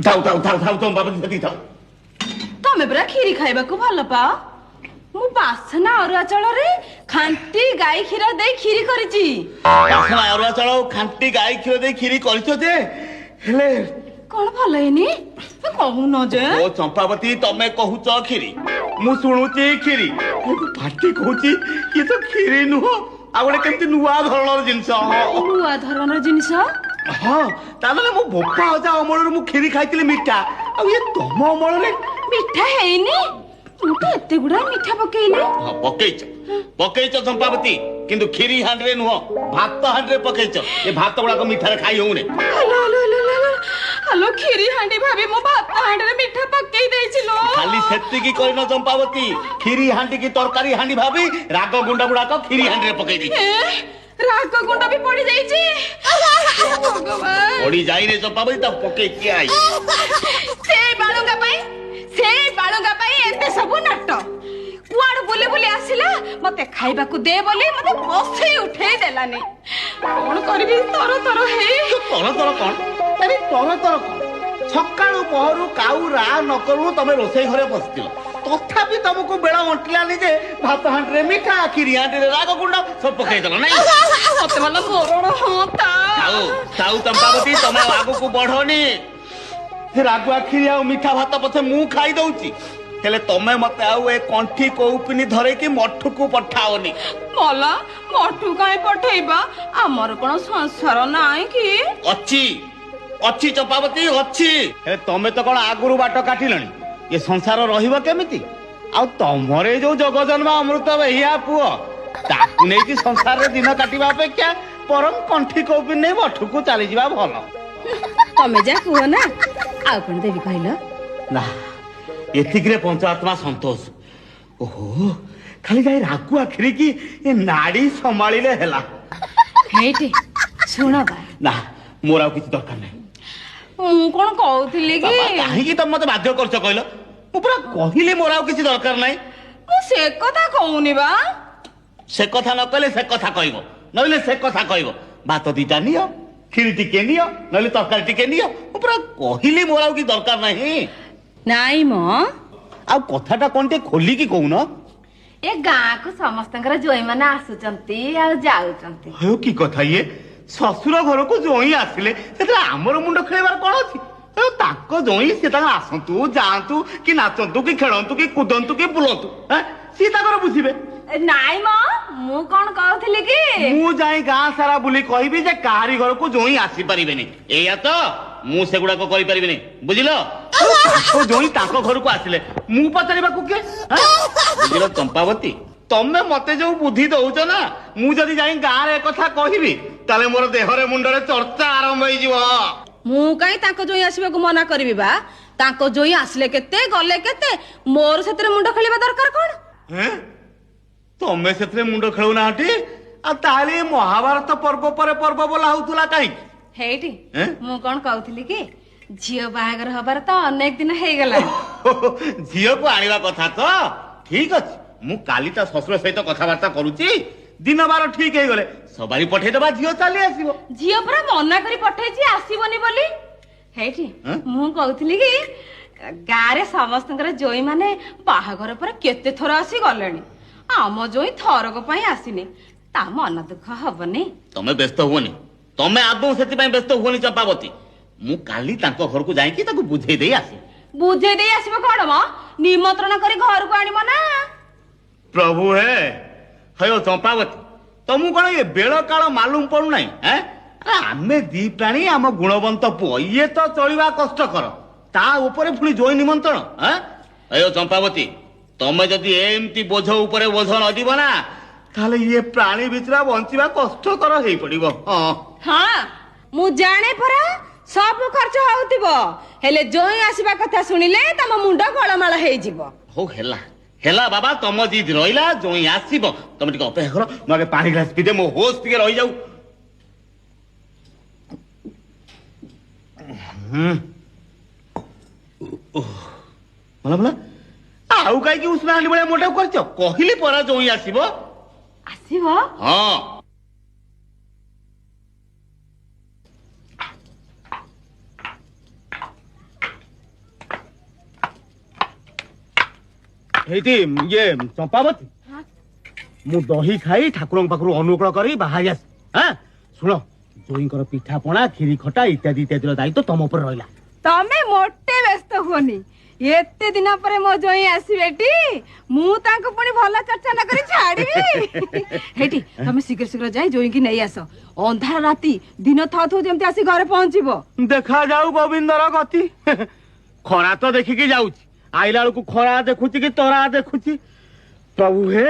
ଥାଉ ଥାଉ ଥାଉ ଥାଉ ତମ ବାବା ସେତିକି ଥାଉ। ତମେ ପରା କ୍ଷୀରି ଖାଇବାକୁ ଭଲ ପାଅ। ମୁଁ ବାସନା ଅରୁଆ ଚାଉଳରେ ଖାଣ୍ଟି ଗାଈ କ୍ଷୀର ଦେଇ କ୍ଷୀରି କରିଛି। ବାସନା ଅରୁଆ ଚାଉଳ ଖାଣ୍ଟି ଗାଈ କ୍ଷୀର ଦେଇ କ୍ଷୀରି କରିଛ ଯେ, ହେଲେ କଣ ଭଲ ହେଇନି? କହୁନ ଯେ। ଓ ଚମ୍ପାବତୀ, ତମେ କହୁଛ କ୍ଷୀରି, ମୁଁ ଶୁଣୁଛି କ୍ଷୀରି, ପାଟି କହୁଛି ଇଏ ତ କ୍ଷୀରି ନୁହଁ, ଆଉ ଗୋଟେ କେମିତି ନୂଆ ଧରଣର ଜିନିଷ। ନୂଆ ଧରଣର ଜିନିଷ? ହଁ, ତାମାନେ ମୋ ବୋପା ଅଜା ଅମଳରୁ ମୁଁ କ୍ଷୀରି ଖାଇଥିଲି ମିଠା, ଆଉ ଇଏ ତମ ଅମଳରେ ମିଠା ହେଇନି। ମୁଁ ତ ଏତେ ଗୁଡାଏ ମିଠା ପକେଇଲି। ହଁ, ପକେଇଛ ଚମ୍ପାବତୀ, କିନ୍ତୁ କ୍ଷୀରି ହାଣ୍ଡିରେ ନୁହଁ, ଭାତ ହାଣ୍ଡିରେ ପକେଇଛ। ଏ ଭାତ ଗୁଡାକ ମିଠାରେ ଖାଇ ହଉନି। ହ୍ୟାଲୋ, କ୍ଷୀରି ହାଣ୍ଡି ଭାବି ମୁଁ ଭାତ ହାଣ୍ଡିରେ ମିଠା ପକେଇ ଦେଇଛି ଲୋ। ଖାଲି ସେତିକି କରିନ ଚମ୍ପାବତୀ, କ୍ଷୀରି ହାଣ୍ଡି କି ତରକାରୀ ହାଣ୍ଡି ଭାବି ରାଗ ଗୁଣ୍ଡ ଗୁଡାକ କ୍ଷୀରି ହାଣ୍ଡିରେ ପକେଇ ଦେଇଛି। ରାଗ ଗୁଣ୍ଡ ବି ପଡି ଯାଇଛି। ପଡି ଯାଇରେ ଚମ୍ପାବତୀ, ତାକୁ ପକେଇ କିଏ ଆଇ? ସେଇ ବାଳୁଙ୍ଗା ପାଇଁ ଏତେ ସବୁ ନାଟ। କୁଆଡୁ ବୁଲି ବୁଲି ଆସିଲା, ମତେ ଖାଇବାକୁ ଦେ ବୋଲି ମତେ ବସେଇ ଉଠେଇ ଦେଲାନି। କଣ କରିବି ତର ତର ହେଇ। ତର ତର କଣ? ଆରେ ତର ତର କଣ? ସକାଳୁ ପହରୁ କାଉ ରା ନ କରୁ ତମେ ରୋଷେଇ ଘରେ ବସିଥିଲ, ତଥାପି ତମକୁ ବେଳ ଅଣ୍ଟିଲାନି ଯେ ଭାତ ହାଣ୍ଡିରେ ମିଠା, କ୍ଷୀରି ହାଣ୍ଡିରେ ରାଗ ଗୁଣ୍ଡ ସବୁ ପକେଇଦେଲ ନାଇଁ? ମତେ ଭଲ ମରଣ ହୁଅନ୍ତା। ଥାଉ ଚମ୍ପାବତୀ, ତମେ ଆଉ ଆଗକୁ ବଢନି। ରାଗୁଆ କ୍ଷୀରି ଆଉ ମିଠା ଭାତ ପଛେ ମୁଁ ଖାଇ ଦଉଛି, ହେଲେ ତମେ ମତେ ଆଉ ଏ କଣ୍ଠି କୌପିନି ଧରେଇକି ମଠକୁ ପଠାଅନି। ମଲା ମଠୁ କାଇଁ ପଠେଇବା? ଆମର କଣ ସଂସାର ନାହିଁ କି? ଅଛି ଚମ୍ପାବତୀ, ଅଛି। ହେଲେ ତମେ ତ କଣ ଆଗରୁ ବାଟ କାଟିଲଣି, ଏ ସଂସାର ରହିବ କେମିତି? ଆଉ ତମର ଏ ଯୋଉ ଜଗଜନ୍ମ ଅମୃତ ବେହିଆ ପୁଅ, ତାକୁ ନେଇକି ସଂସାରରେ ଦିନ କାଟିବା ଅପେକ୍ଷା ବରଂ କଣ୍ଠି କୌପିନି ନେଇ ମଠକୁ ଚାଲିଯିବା ଭଲ। ତମେ ଯା କୁହ ନା, ଆଉ କଣ ଦେବି କହିଲ? ନା, ଏତିକିରେ ପଞ୍ଚାତ୍ମା ସନ୍ତୋଷ। ଓହୋ, ଖାଲି ଯାଇ ରାଗୁଆ କ୍ଷୀରିକି ଏ ନାଡି ସମ୍ଭାଳିଲେ ହେଲା। ହେଇଟି ଶୁଣ ବା। ନା, ମୋର ଆଉ କିଛି ଦରକାର ନାହିଁ। ମୁଁ କଣ କହୁଥିଲି କି? କାହିଁକି ତମେ ମତେ ବାଧ୍ୟ କରୁଛ କହିଲ? ମୁଁ ପୁରା କହିଲି ମୋର ଆଉ କିଛି ଦରକାର ନାହିଁ। ମୁଁ ସେ କଥା କହୁନି ବା। ସେ କଥା ନ କହିଲେ ସେ କଥା କହିବ, ନହେଲେ ସେ କଥା କହିବ। ଭାତ ଦିଟା ନିଅ, କ୍ଷୀରି ଟିକେ ନିଅ, ନହେଲେ ତରକାରୀ ଟିକେ ନିଅ। ମୁଁ ପୁରା କହିଲି ମୋର ଆଉ କିଛି ଦରକାର ନାହିଁ। ନାଇଁ ମ, ଆଉ କଥାଟା କଣ ଟିକେ ଖୋଲିକି କହୁନ? ଏ ଗାଁକୁ ସମସ୍ତଙ୍କର ଜୋଇଁମାନେ ଆସୁଛନ୍ତି ଆଉ ଯାଉଛନ୍ତି। ହେଉ କି କଥା ଇଏ? ଶ୍ୱଶୁର ଘରକୁ ଜୋଇଁ ଆସିଲେ ସେଥିରେ ଆମର ମୁଣ୍ଡ ଖେଳିବାର କଣ ଅଛି? ତାଙ୍କ ଜୋଇଁ ସେ ତାଙ୍କର ଆସନ୍ତୁ, ଯାଆନ୍ତୁ, କି ନାଚନ୍ତୁ, କି ଖେଳନ୍ତୁ, କି କୁଦନ୍ତୁ, କି ବୁଲନ୍ତୁ, ସିଏ ତାଙ୍କର ବୁଝିବେ। ନାଇଁ ମ, ମୁଁ କଣ କହୁଥିଲି କି? ମୁଁ ଯାଇ ଗାଁ ସାରା ବୁଲି କହିବି ଯେ କାହାରି ଘରକୁ ଜୋଇଁ ଆସିପାରିବେନି, ଏଇଆ ତ? ମୁଁ ସେଗୁଡାକ କରିପାରିବିନି, ବୁଝିଲ? ତାଙ୍କ ଜୋଇଁ ତାଙ୍କ ଘରକୁ ଆସିଲେ ମୁଁ ପଚାରିବାକୁ କିଏ? ବୁଝିଲ ଚମ୍ପାବତୀ, ତମେ ମତେ ଯୋଉ ବୁଦ୍ଧି ଦଉଛ ନା, ମୁଁ ଯଦି ଯାଇ ଗାଁରେ କଥା କହିବି ତାହେଲେ ମୋର ଦେହରେ ମୁଣ୍ଡରେ ଚର୍ଚ୍ଚା ଆରମ୍ଭ ହେଇଯିବ। ମୁଁ କାଇଁ ତାଙ୍କ ଜୋଇଁ ଆସିବାକୁ ମନା କରିବି ବା? ତାଙ୍କ ଜୋଇଁ ଆସିଲେ କେତେ, ଗଲେ କେତେ, ମୋର ସେଥିରେ ମୁଣ୍ଡ ଖେଳିବା ଦରକାର କଣ? ତମେ ସେଥିରେ ମୁଣ୍ଡ ଖେଳୁନାହାନ୍ତି, ଆଉ ତାହେଲେ ମହାଭାରତ ପର୍ବ ପରେ ପର୍ବ ବୋଲା ହଉଥିଲା କାହିଁକି? ହେଇଟି ମୁଁ କଣ କହୁଥିଲି କି, ଝିଅ ବାହାଘର ହବାର ତ ଅନେକ ଦିନ ହେଇଗଲା। ଝିଅକୁ ଆଣିବା କଥା ତ? ଠିକ ଅଛି, ମୁଁ କାଲି ତା ଶ୍ୱଶୁର ସହିତ କଥାବାର୍ତ୍ତା କରୁଛି, ଦିନ ବାର ଠିକ ହେଇଗଲେ ସବାରି ପଠେଇଦବା, ଝିଅ ଚାଲି ଆସିବ। ଝିଅ ପୁରା ମନା କରି ପଠେଇଛି ଆସିବନି ବୋଲି। ହେଇଟି ମୁଁ କହୁଥିଲି କି, ଗାଁରେ ସମସ୍ତଙ୍କର ଜୋଇଁ ମାନେ ବାହାଘର ପରେ କେତେ ଥର ଆସି ଗଲେଣି, ଆମ ଜୋଇଁ ଥରକ ପାଇଁ ଆସିନି, ତା ମନ ଦୁଃଖ ହବନି? ତମେ ବ୍ୟସ୍ତ ହୁଅନି, ତମେ ଆଦୌ ସେଥିପାଇଁ ବ୍ୟସ୍ତ ହୁଅନି ଚମ୍ପାବତୀ। ମୁଁ କାଲି ତାଙ୍କ ଘରକୁ ଯାଇକି ତାକୁ ବୁଝେଇ ଦେଇ ଆସିବି। ବୁଝେଇ ଦେଇ ଆସିବ କଣ ମ? ନିମନ୍ତ୍ରଣ କରି ଘରକୁ ଆଣିବ ନା? ପ୍ରଭୁ ହେ ଚମ୍ପାବତୀ, ତମକୁ କଣ ଏ ବେଳ କାଳ ମାଲୁମ ପଡୁନାହିଁ? ଆମେ ଦି ପ୍ରାଣୀ, ଆମ ଗୁଣବନ୍ତ ପୁଅ, ଇଏ ତ ଚଳିବା କଷ୍ଟକର, ତା ଉପରେ ପୁଣି ଜୋଇଁ ନିମନ୍ତ୍ରଣ। ଚମ୍ପାବତୀ, ତମେ ଯଦି ଏମିତି ବୋଝ ଉପରେ ବୋଝ ନଦିବ ନା, ତାହେଲେ ଇଏ ପ୍ରାଣୀ ଭିତରେ ବଞ୍ଚିବା କଷ୍ଟକର ହେଇପଡିବ। ହଁ, ମୁଁ ଜାଣେ ପରା, ସବୁ ଖର୍ଚ୍ଚ ହଉଥିବ, ହେଲେ ଜୋଇଁ ଆସିବା କଥା ଶୁଣିଲେ ତମ ମୁଣ୍ଡ ଗୋଳମାଳ ହେଇଯିବ। ହଉ ହେଲା ହେଲା ବାବା, ତମ ଜିଦ ରହିଲା, ଜୋଇଁ ଆସିବ, ତମେ ଟିକେ ଅପେକ୍ଷା କର, ମୁଁ ଆଗେ ପାଣି ଗ୍ଲାସ ପିଇଦେ, ମୋ ହୋସ ଟିକେ ରହିଯାଉ। ଭଲ ଭଲ, ଆଉ କାହିଁକି ଉଷ୍ଣା ହାଣ୍ଡି ଭଳିଆ ମୋଟାକୁ କରିଛ? କହିଲି ପରା ଜୋଇଁ ଆସିବ। ଆସିବ? ହଁ। ହେଇଟି ଇଏ ଚମ୍ପାବତୀ ମୁଁ ଦହି ଖାଇ ଠାକୁରଙ୍କ ପାଖରୁ ଅନୁକୂଳ କରି ବାହାରି ଆସି ହଁ ଶୁଣ ଜୋଇଙ୍କର ପିଠା ପଣା କ୍ଷୀରି ଖଟା ଇତ୍ୟାଦି ଇତ୍ୟାଦିର ଦାୟିତ୍ୱ ତମ ଉପରେ ରହିଲା। ତମେ ମୋଟେ ବ୍ୟସ୍ତ ହୁଅନି, ଏତେ ଦିନ ପରେ ମୋ ଜୋଇଁ ଆସିବେଟି, ମୁଁ ତାଙ୍କୁ ପୁଣି ଭଲ ଚର୍ଚ୍ଚା ନ କରି ଛାଡିବି। ହେଇଟି ତମେ ଶୀଘ୍ର ଶୀଘ୍ର ଯାଇ ଜୋଇଁକି ନେଇ ଆସ, ଅନ୍ଧାର ରାତି ଦିନ ଥାଉ ଥାଉ ଯେମିତି ଆସି ଘରେ ପହଞ୍ଚିବ। ଦେଖାଯାଉ ଗୋବିନ୍ଦର ଗତି। ଖରା ତ ଦେଖିକି ଯାଉଛି, ଆଇଲା ବେଳକୁ ଖରା ଦେଖୁଛି କି ତରା ଦେଖୁଛି। ପ୍ରଭୁ ହେ,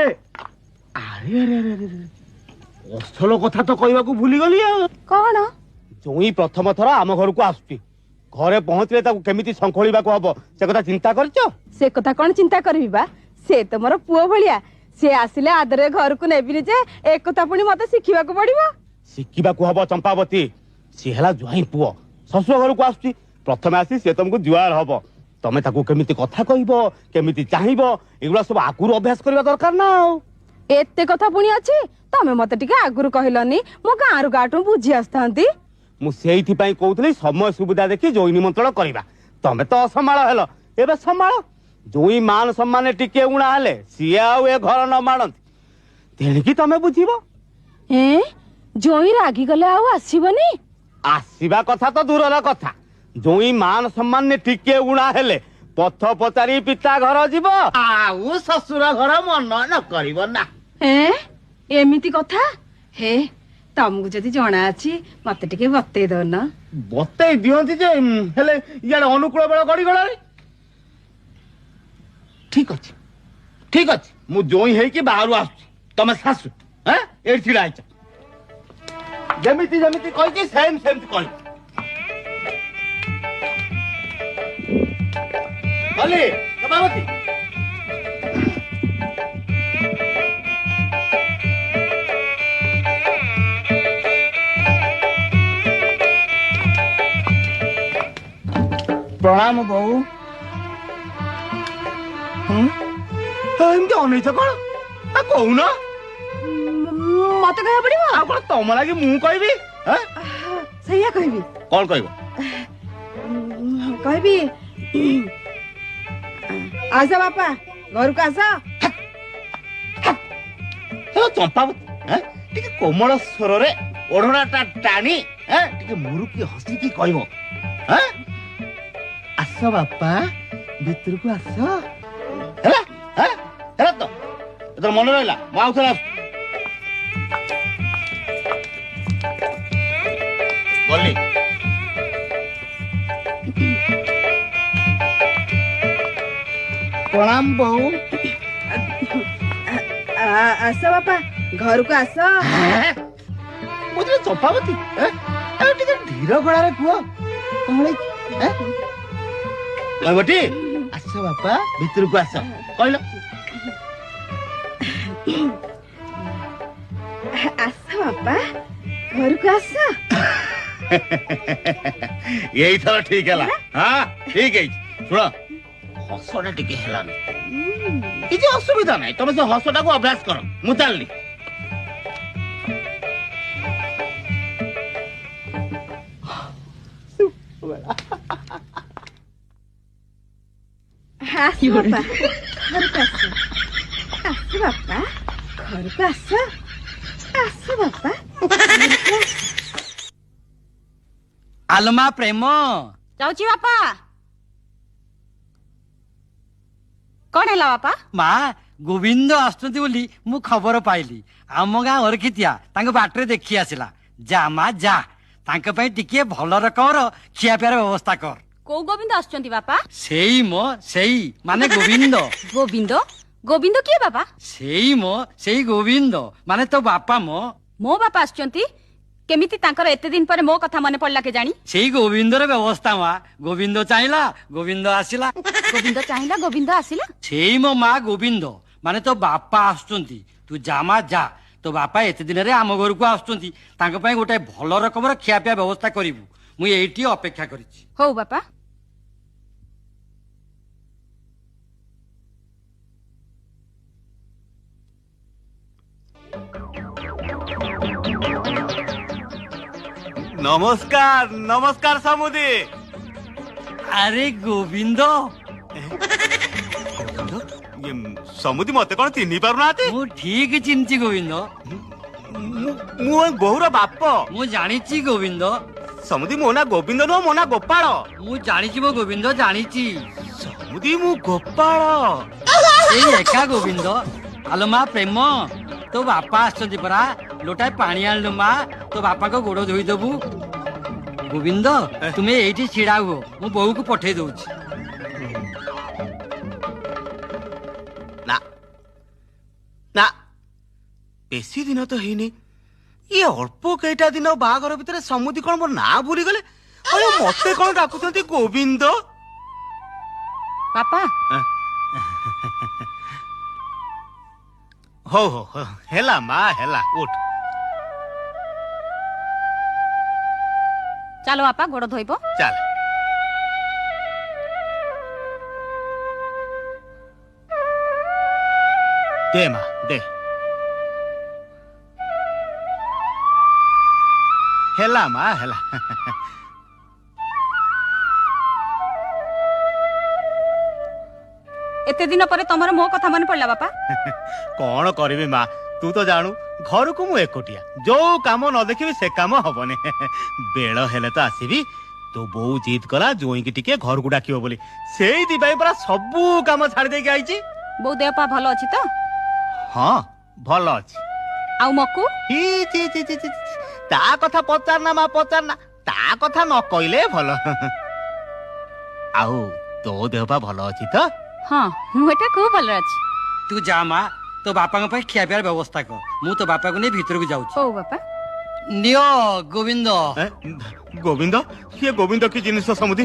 ଆରେ ଆରେ ଆରେ ଆରେ, ଅସଲ କଥା ତ କହିବାକୁ ଭୁଲିଗଲି ଆଉ। କଣ? ଜୋଇଁ ପ୍ରଥମ ଥର ଆମ ଘରକୁ ଆସୁଛି, ଘରେ ପହଞ୍ଚିଲେ ତାକୁ କେମିତି ଶଙ୍ଖୋଳିବାକୁ ହବ ସେ କଥା ଚିନ୍ତା କରିଛ? ସେ କଥା କଣ ଚିନ୍ତା କରିବି ବା, ସେ ତ ମୋର ପୁଅ ଭଳିଆ, ସେ ଆସିଲେ ଆଦରେ ଘରକୁ ନେବିନି ଯେ ଏକଥା ପୁଣି ମତେ ଶିଖିବାକୁ ପଡିବ। ଶିଖିବାକୁ ହବ ଚମ୍ପାବତୀ, ସିଏ ହେଲା ଜ୍ୱାଇଁ ପୁଅ, ଶ୍ୱଶୁର ଘରକୁ ଆସୁଛି, ପ୍ରଥମେ ଆସି ସେ ତମକୁ ଜୁଆର ହବ, ତମେ ତାକୁ କେମିତି କଥା କହିବ, କେମିତି ଚାହିଁବ, ଏଗୁଡା ସବୁ ଆଗରୁ ଅଭ୍ୟାସ କରିବା ଦରକାର ନା। ଆଉ ଏତେ କଥା ପୁଣି ଅଛି, ତମେ ମତେ ଟିକେ ଆଗରୁ କହିଲନି, ମୋ ଗାଁରୁ ଗାଁଠୁ ବୁଝି ଆସିଥାନ୍ତି। ମୁଁ ସେଇଥିପାଇଁ କହୁଥିଲି ସମୟ ସୁବିଧା ଦେଖି ଜୋଇଁ ନିମନ୍ତ୍ରଣ କରିବା। ତମେ ତ ଅସମ୍ଭାଳ ହେଲ, ଏବେ ସମ୍ଭାଳ। ଜୋଇଁ ମାନ ସମ୍ମାନ ଟିକେ ଉଣା ହେଲେ ସିଏ ଆଉ ଏ ଘର ନ ମାଣନ୍ତି, ତେଣିକି ତମେ ବୁଝିବ। ଜୋଇଁ ରାଗିଗଲେ ଆଉ ଆସିବନି? ଆସିବା କଥା ତ ଦୂରର କଥା, ଜୋଇଁ ମାନ ସମ୍ମାନ ଟିକେ ଉଣା ହେଲେ ପଥ ପଚାରି ପିତା ଘର ଯିବ, ଆଉ ଶ୍ୱଶୁର ଘର ମନ ନ କରିବ ନା। ଏମିତି କଥା? ହେ, ତମକୁ ଯଦି ଜଣା ଅଛି ମତେ ଟିକେ ବତେଇ ଦଉନ। ବତେଇ ଦିଅନ୍ତି ଯେ, ହେଲେ ଇଆଡେ ଅନୁକୂଳ ବେଳ ଗଡିଗଲାଣି। ଠିକ ଅଛି ଠିକ ଅଛି, ମୁଁ ଜୋଇଁ ହେଇକି ବାହାରୁ ଆସୁଛି, ତମେ ଶାଶୁ ଏଇଠି ଛିଡା ହେଇଛ, ଯେମିତି ଯେମିତି କହିଛି ସେମିତି କହିଛି। ଗଲି ଚମ୍ପାବତୀ। ପ୍ରଣାମ ବୋଉ। ଏମିତି ଅନେଇଛ କଣ? କହୁନ। ମତେ କହିବାକୁ ପଡିବ? ଆଉ କଣ ତମ ଲାଗି ମୁଁ କହିବି? ସେଇଆ କହିବି। କଣ କହିବ? କହିବି ଆସ ବାପା ଘରକୁ ଆସ। ଚମ୍ପାବତୀ ଟିକେ କୋମଳ ସ୍ୱରରେ ଓଢଣାଟା ଟାଣି ଟିକେ ମୁରୁକି ହସିକି କହିବ, ଆସ ବାପା ଭିତରକୁ ଆସ। ହେଲା ହେଲା ତ, ଏଥର ମନେ ରହିଲା। ମୁଁ ଆଉ ଥରେ ଆସୁଛି। ଗଲି। ପ୍ରଣାମ ବୋଉ। ଆସ ବାପା ଘରକୁ ଆସ। ବୁଝିଲେ ଚମ୍ପାବତୀ, ଟିକେ ଧୀର ଗଳାରେ କୁହ, କଣ ହେଇଛି? କହିବଟି ଆସ ବାପା ଭିତରକୁ ଆସ, କହିଲ। ଆସ ବାପା ଘରକୁ ଆସ। ଏଇଥର ଠିକ ହେଲା। ଠିକ ହେଇଛି। ଶୁଣ, ହସଟା ଟିକେ ହେଲାନି, କିଛି ଅସୁବିଧା ନାହିଁ, ତମେ ସେ ହସଟାକୁ ଅଭ୍ୟାସ କର। ମୁଁ ଚାଲିଲି। ଆସ ବାପା ଘରକୁ ଆସ। ଆସ ବାପା ଘରକୁ ଆସ। ଆସ ବାପା। ଆଲମା ପ୍ରେମ ଯାଉଛି ବାପା। କଣ ହେଲା ବାପା? ମା ଗୋବିନ୍ଦ ଆସୁଛନ୍ତି ବୋଲି ମୁଁ ଖବର ପାଇଲି। ଆମ ଗାଁ ଅରଖିତିଆ ତାଙ୍କ ବାଟରେ ଦେଖି ଆସିଲା। ଯା ମା ଯା, ତାଙ୍କ ପାଇଁ ଟିକେ ଭଲ ରକମର ଖିଆପିଆର ବ୍ୟବସ୍ଥା କର। କୋଉ ଗୋବିନ୍ଦ ଆସୁଛନ୍ତି ବାପା? ସେଇ ମାନେ ଗୋବିନ୍ଦ। ଗୋବିନ୍ଦ? ଗୋବିନ୍ଦ କିଏ ବାପା? ସେଇ ଗୋବିନ୍ଦ ମାନେ ତୋ ବାପା ମୋ ବାପା ଆସୁଛନ୍ତି? କେମିତି ତାଙ୍କର ଏତେ ଦିନ ପରେ ମୋ କଥା ମନେ ପଡିଲା କେଜାଣି? ସେଇ ଗୋବିନ୍ଦର ବ୍ୟବସ୍ଥା ମା। ଗୋବିନ୍ଦ ଚାହିଁଲା, ଗୋବିନ୍ଦ ଆସିଲା। ଗୋବିନ୍ଦ ଚାହିଁଲା, ଗୋବିନ୍ଦ ଆସିଲା। ସେଇ ମୋ ମା ଗୋବିନ୍ଦ ମାନେ ତୋ ବାପା ଆସୁଛନ୍ତି। ତୁ ଯା ମା ଯା, ତୋ ବାପା ଏତେ ଦିନରେ ଆମ ଘରକୁ ଆସୁଛନ୍ତି, ତାଙ୍କ ପାଇଁ ଗୋଟେ ଭଲ ରକମର ଖିଆପିଆ ବ୍ୟବସ୍ଥା କରିବୁ। ମୁଁ ଏଇଠି ଅପେକ୍ଷା କରିଛି। ହଉ ବାପା। নমস্কার নমস্কার সমুদি। আরে গোবিন্দ, ये ସମୁଦି ମତେ କଣ ଚିହ୍ନି ପାରୁନାହାନ୍ତି? ମୁଁ ଠିକ ଚିହ୍ନିଛି ଗୋବିନ୍ଦ। ମୁଁ ଏ ବୋହୁର ବାପ। ମୁଁ ଜାଣିଛି ଗୋବିନ୍ଦ। ସମୁଦି ମୋ ନା ଗୋବିନ୍ଦ ନୁହଁ, ମୋ ନା ଗୋପାଳ। ମୁଁ ଜାଣିଛି ମୋ ଗୋବିନ୍ଦ, ଜାଣିଛି। ସମୁଦି ମୁଁ ଗୋପାଳ। ସେଇ ଏକା ଗୋବିନ୍ଦ। ଆଲୋ ମା ପ୍ରେମ, ତୋ ବାପା ଆସିଛନ୍ତି ପରା, ଲୋଟାଏ ପାଣି ଆଣିଲୁ ମା, ତୋ ବାପାଙ୍କ ଗୋଡ ଧୋଇଦବୁ। ଗୋବିନ୍ଦ ତୁମେ ଏଇଠି ଛିଡା ହୁଅ, ମୁଁ ବୋହୂକୁ ପଠେଇ ଦଉଛି। ନା ନା, ବେଶୀ ଦିନ ତ ହେଇନି, ଇଏ ଅଳ୍ପ କେଇଟା ଦିନ ବାହାଘର ଭିତରେ ସମୁଦି କଣ ମୋ ନାଁ ଭୁଲିଗଲେ? ଆରେ ମତେ କଣ ଡାକୁଛନ୍ତି ଗୋବିନ୍ଦ? ବାପା ହଉ ହଉ ହଉ, ହେଲା ମା ହେଲା, ଉଠ। ଚାଲ ବାପା, ଗୋଡ ଧୋଇବ। ଚାଲ। ଦେ ମା ଦେ। ହେଲା ମା ହେଲା। ଏତେ ଦିନ ପରେ ତମର ମୋ କଥା ମନେ ପଡିଲା ବାପା? କଣ କରିବି ମା, ତୁ ତ ଜାଣୁ ଘରକୁ ମୁଁ ଏକୁଟିଆ, ଯୋଉ କାମ ନ ଦେଖିବି ସେ କାମ ହବନି। ବେଳ ହେଲେ ତ ଆସିବି। ତୋ ବୋଉ ଜିଦ୍ କଲା ଜୋଇଁକି ଟିକେ ଘରକୁ ଡାକିବ ବୋଲି, ସେଇଥିପାଇଁ ପରା ସବୁ କାମ ଛାଡି ଦେଇକି ଆଇଛି। ବୋଉ ଦେହ ପା ଭଲ ଅଛି ତ? ହଁ ଭଲ ଅଛି। ଆଉ ମକୁ? ତା କଥା ପଚାରନା ମା, ପଚାରନା, ତା କଥା ନ କହିଲେ ଭଲ। ଆଉ ତୋ ଦେହ ପା ଭଲ ଅଛି ତ? ହଁ, ମୁଁ ଏଟା ଖୁବ ଭଲରେ ଅଛି। ତୁ ଯା ମା, ତୋ ବାପାଙ୍କ ପାଇଁ ଖିଆ ପିଆର ବ୍ୟବସ୍ଥା କର, ମୁଁ ତୋ ବାପାକୁ ନେଇ ଭିତରକୁ ଯାଉଛି। ହଉ ବାପା। ନିଅ ଗୋବିନ୍ଦ। ଗୋବିନ୍ଦ? ସିଏ ଗୋବିନ୍ଦ କି ଜିନିଷ ସମୁଦି?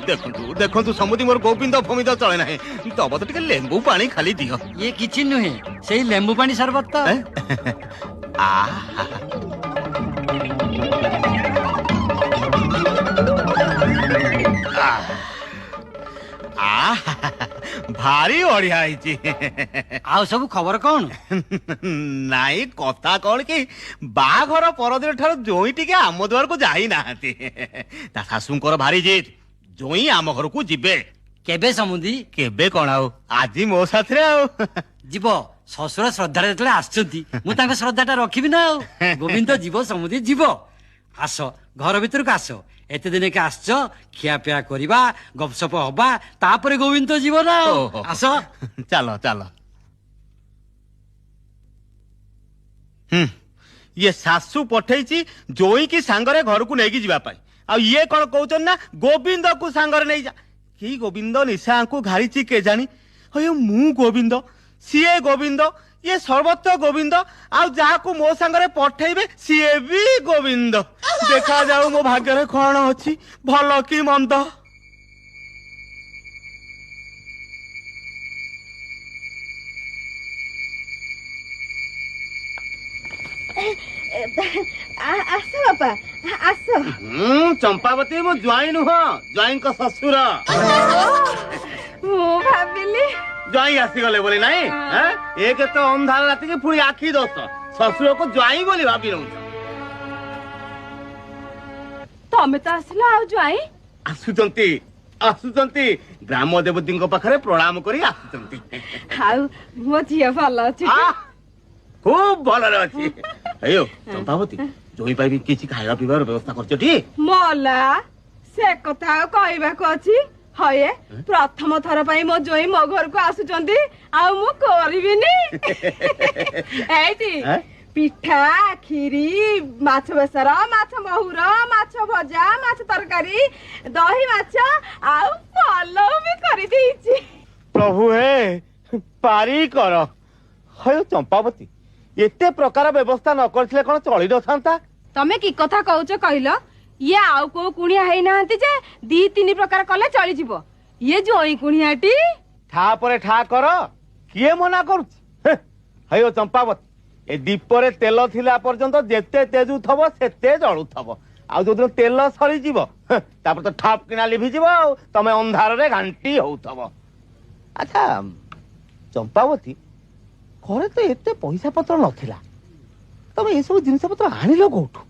ଦେଖନ୍ତୁ ଦେଖନ୍ତୁ ସମୁଦି, ମୋର ଗୋବିନ୍ଦ ଫୋମିନ୍ଦ ଚଳେ ନାହିଁ, ତବ ତ ଟିକେ ଲେମ୍ବୁ ପାଣି ଖାଲି ଦିଅ। ଇଏ କିଛି ନୁହେଁ, ସେଇ ଲେମ୍ବୁ ପାଣି ସରବତ। ଭାରି ବଢିଆ ହେଇଛି। ଆଉ ସବୁ ଖବର କଣ? ନାଇଁ କଥା କଣ କି, ବାହାଘର ପରଦିନ ଠାରୁ ଜୋଇଁ ଟିକେ ଆମ ଦୁଆରକୁ ଯାଇନାହାନ୍ତି। ତା ଶାଶୁଙ୍କର ଭାରି ଜିଦ୍, ଜୋଇଁ ଆମ ଘରକୁ ଯିବେ। କେବେ ସମୁଦି? କେବେ କଣ, ଆଉ ଆଜି ମୋ ସାଥିରେ ଆଉ। ଯିବ, ଶ୍ୱଶୁର ଶ୍ରଦ୍ଧାରେ ଯେତେବେଳେ ଆସିଛନ୍ତି ମୁଁ ତାଙ୍କ ଶ୍ରଦ୍ଧାଟା ରଖିବି ନା। ଆଉ ଗୋବିନ୍ଦ ଯିବ, ସମୁଦି ଯିବ। ଆସ ଘର ଭିତରକୁ ଆସ, ଏତେ ଦିନକେ ଆସିଛ, ଖିଆପିଆ କରିବା, ଗପସପ ହବା, ତାପରେ ଗୋବିନ୍ଦ ଯିବ ନା। ଆସ ଚାଲ ଚାଲ। ଇଏ ଶାଶୁ ପଠେଇଛି ଜୋଇଁକି ସାଙ୍ଗରେ ଘରକୁ ନେଇକି ଯିବା ପାଇଁ, ଆଉ ଇଏ କଣ କହୁଛନ୍ତି ନା ଗୋବିନ୍ଦକୁ ସାଙ୍ଗରେ ନେଇଯା। କି ଗୋବିନ୍ଦ ନିଶାଙ୍କୁ ଘାରିଛି କେଜାଣି? ମୁଁ ଗୋବିନ୍ଦ, ସିଏ ଗୋବିନ୍ଦ, ଇଏ ସର୍ବତ୍ର ଗୋବିନ୍ଦ, ଆଉ ଯାହାକୁ ମୋ ସାଙ୍ଗରେ ପଠେଇବେ ସିଏ ବି ଗୋବିନ୍ଦ। ଦେଖାଯାଉ ମୋ ଭାଗ୍ୟରେ କଣ ଅଛି, ଭଲ କି ମନ୍ଦ। ଆସ ବାପା, ଆସ। ଚମ୍ପାବତୀ, ମୁଁ ଜ୍ୱାଇଁ ନୁହଁ, ଜ୍ୱାଇଁଙ୍କ ଶ୍ୱଶୁର। ମୁଁ ଭାବିଲି ଜ୍ୱାଇଁ ଆସିଗଲେ ବୋଲି ନାଇଁ। ଏ କେତେ ଅନ୍ଧାର ରାତିକି ପୁଣି ଆଖି ଦୋଷ, ଶ୍ୱଶୁରକୁ ଜ୍ୱାଇଁ ବୋଲି ଭାବି ନଉଛ। ତମେ ତ ଆସିଲ, ଆଉ ଜ୍ୱାଇଁ? ଆସୁଛନ୍ତି ଆସୁଛନ୍ତି, ଗ୍ରାମ ଦେବତୀଙ୍କ ପାଖରେ ପ୍ରଣାମ କରି ଆସୁଛନ୍ତି। ଆଉ ମୋ ଝିଅ ଭଲ ଅଛି? ଖୁବ ଭଲରେ ଅଛି। ଚମ୍ପାବତୀ, ଜୋଇଁ ପାଇଁ କିଛି ଖାଇବା ପିଇବାର ବ୍ୟବସ୍ଥା କରିଛ ଟି? ମଲା, ସେ କଥା ଆଉ କହିବାକୁ ଅଛି? ହଏ, ପ୍ରଥମ ଥର ପାଇଁ ମୋ ଜୋଇଁ ମୋ ଘରକୁ ଆସୁଛନ୍ତି, ଆଉ ମୁଁ କରିବିନି? ଏଇଠି ପିଠା, ଖିରି, ମାଛ ବେସର, ମାଛ ମହୁର, ମାଛ ଭଜା, ମାଛ ତରକାରୀ, ଦହି ମାଛ, ଆଉ ପଲଉ ବି କରିଦେଇଛି। ପ୍ରଭୁ ହେ, ପାରି କର। ଚମ୍ପାବତୀ, ଏତେ ପ୍ରକାର ବ୍ୟବସ୍ଥା ନ କରିଥିଲେ କଣ ଚଳି ନଥାନ୍ତା? ତମେ କି କଥା କହୁଛ କହିଲ? ଇଏ ଆଉ କୋଉ କୁଣିଆ ହେଇନାହାନ୍ତି ଯେ 2-3 ପ୍ରକାର କଲେ ଚଳିଯିବ। ଇଏ ଜୋଇଁ କୁଣିଆଟି। ଠା ପରେ ଠା କର, କିଏ ମନା କରୁଛି? ଚମ୍ପାବତୀ, ଏ ଦୀପରେ ତେଲ ଥିଲା ପର୍ଯ୍ୟନ୍ତ ଯେତେ ତେଜୁଥବ ସେତେ ଜଳୁଥବ, ଆଉ ଯୋଉଦିନ ତେଲ ସରିଯିବ ତାପରେ ତ ଠପ୍ କିଣା ଲିଭିଯିବ, ଆଉ ତମେ ଅନ୍ଧାରରେ ଘାଣ୍ଟି ହଉଥବ। ଆଚ୍ଛା ଚମ୍ପାବତୀ, ଘରେ ତ ଏତେ ପଇସା ପତ୍ର ନଥିଲା, ତମେ ଏସବୁ ଜିନିଷ ପତ୍ର ଆଣିଲ କୋଉଠୁ?